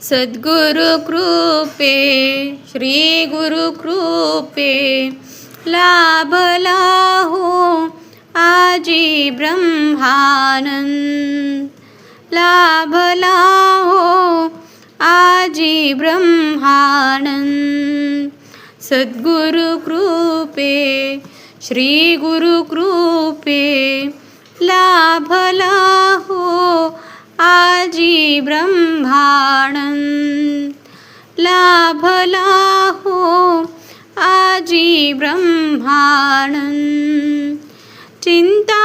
सद्गुरु कृपे श्री गुरु कृपे लाभला हो आजी ब्रह्मानंद लाभला हो आजी ब्रह्मानंद सद्गुरु कृपे श्री गुरु कृपे लाभला हो आजी ब्रह्मानंद लाभला हो आजी ब्रह्मानंद चिंता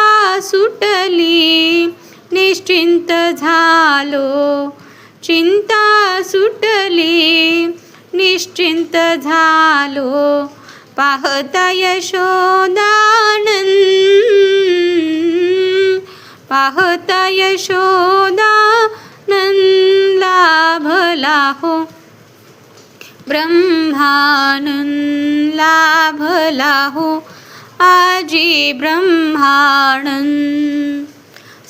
सुटली निश्चिंत झालो चिंता सुटली निश्चिंत झालो पाहता यशोदानंद पाहता यशोदानंद लाभला हो ब्रह्मानंद लाभला हो आजी ब्रह्मानंद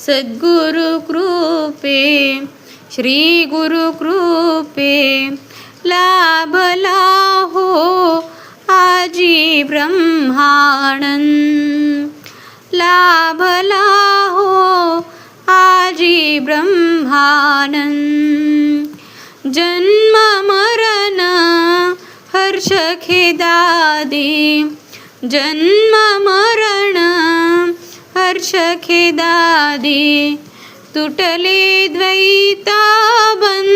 सद्गुरु कृपे श्री गुरु कृपे लाभला हो आजी ब्रह्मानंद लाभला हो आजी ब्रह्मानंद जन्म मरण हर्ष खेदादी जन्म मरण हर्ष खेदादी तुटले द्वैता बंध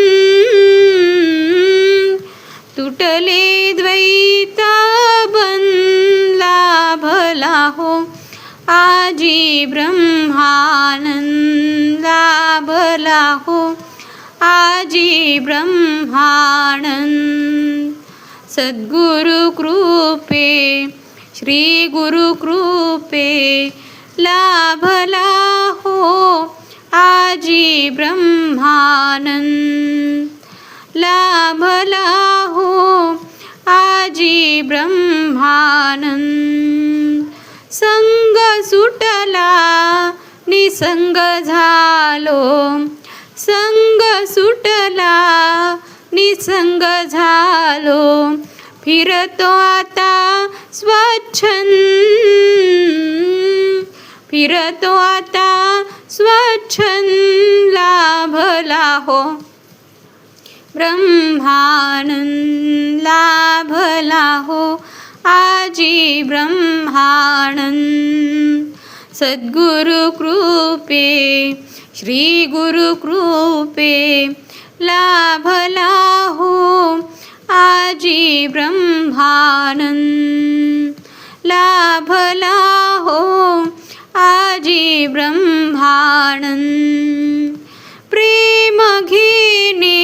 तुटले द्वैता बंध लाभला हो आजी ब्रह्मानंद लाभला हो आजी ब्रह्मानंद सद्गुरु कृपे श्री गुरु कृपे लाभला हो आजी ब्रह्मानंद लाभला हो आजी ब्रह्मानंद संग सुटला निसंग झालो संग सुटला निसंग झालो फिरतो आता स्वच्छंद फिरतो आता स्वच्छंद लाभला हो ब्रह्मानंद लाभला हो आजी ब्रह्मानंद सद्गुरु कृपे श्री गुरु कृपे लाभला हो आजी ब्रह्मानंद लाभला हो आजी ब्रह्मानंद प्रेम घेणे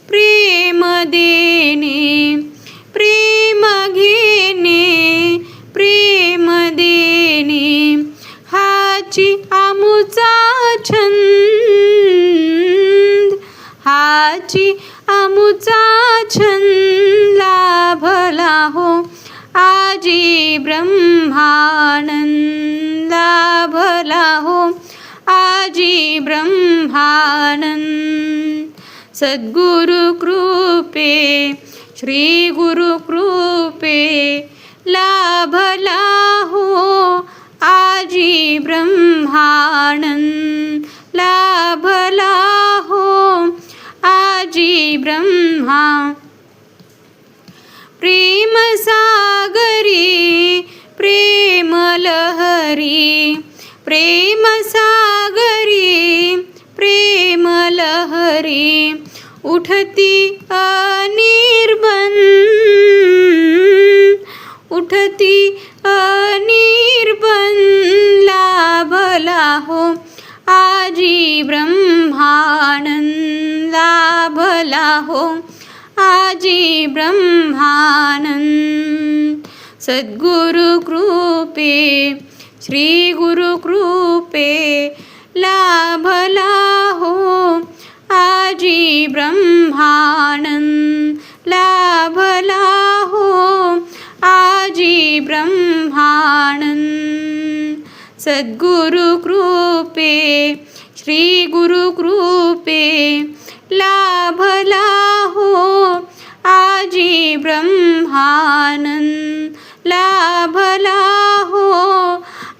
प्रेम देणे प्रेम घेणे प्रेम देणे हाची आमुचा छंद हाची आमुचा छंद लाभला हो आजी ब्रह्मानंद लाभला हो आजी ब्रह्मानंद सद्गुरु कृपे श्री गुरु कृपे लाभला हो आजी ब्रह्मानंद लाभला हो आजी ब्रह्मा प्रेम सागरी प्रेम लहरी प्रेम सागरी प्रेम लहरी उठती अनिर्बंध उठती अनिर्बंध लाभला हो आजी ब्रह्मानंद लाभला हो आजी ब्रह्मानंद सद्गुरु कृपे श्री गुरु कृपे लाभला हो आजी ब्रह्मानंद लाभला हो आजी ब्रह्मानंद सद्गुरु कृपे श्री गुरु कृपे लाभला हो आजी ब्रह्मानंद, लाभला हो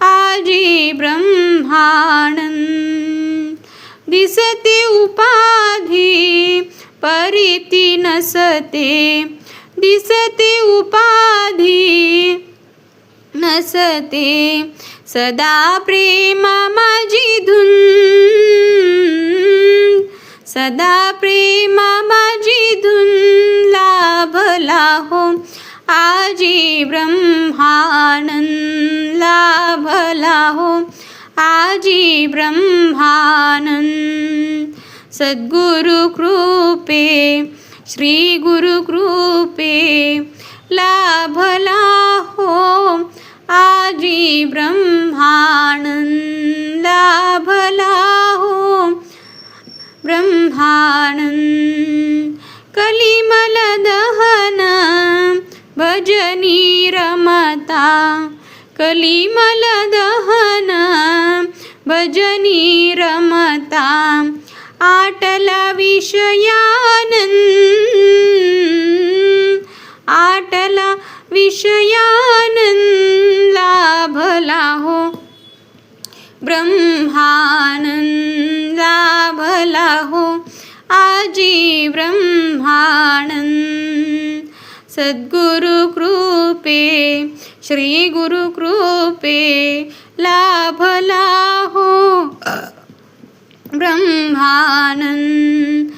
आजी ब्रह्मानंद. दिसते उपाधी परिती नसते, दिसते उपाधी नसते, सदा प्रेमा माझी धून, सदा प्रेमा माझी धून. लाभला हो आजी ब्रह्मानंद, लाभला हो आजी ब्रह्मानंद. सद्गुरु कृपे, श्री गुरु कृपे, लाभला हो आजी ब्रह्मानंद, लाभला हो ब्रह्मानंद. कलिमल दहन भजनी रमता, कलिमल दहन भजनी रमता, आटला विषयानंद, आटला विषयानंद. लाभला हो ब्रह्मानंद, लाभला हो आजी ब्रह्मानंद. सद्गुरु कृपे, श्री गुरु कृपे, लाभला हो ब्रह्मानंद.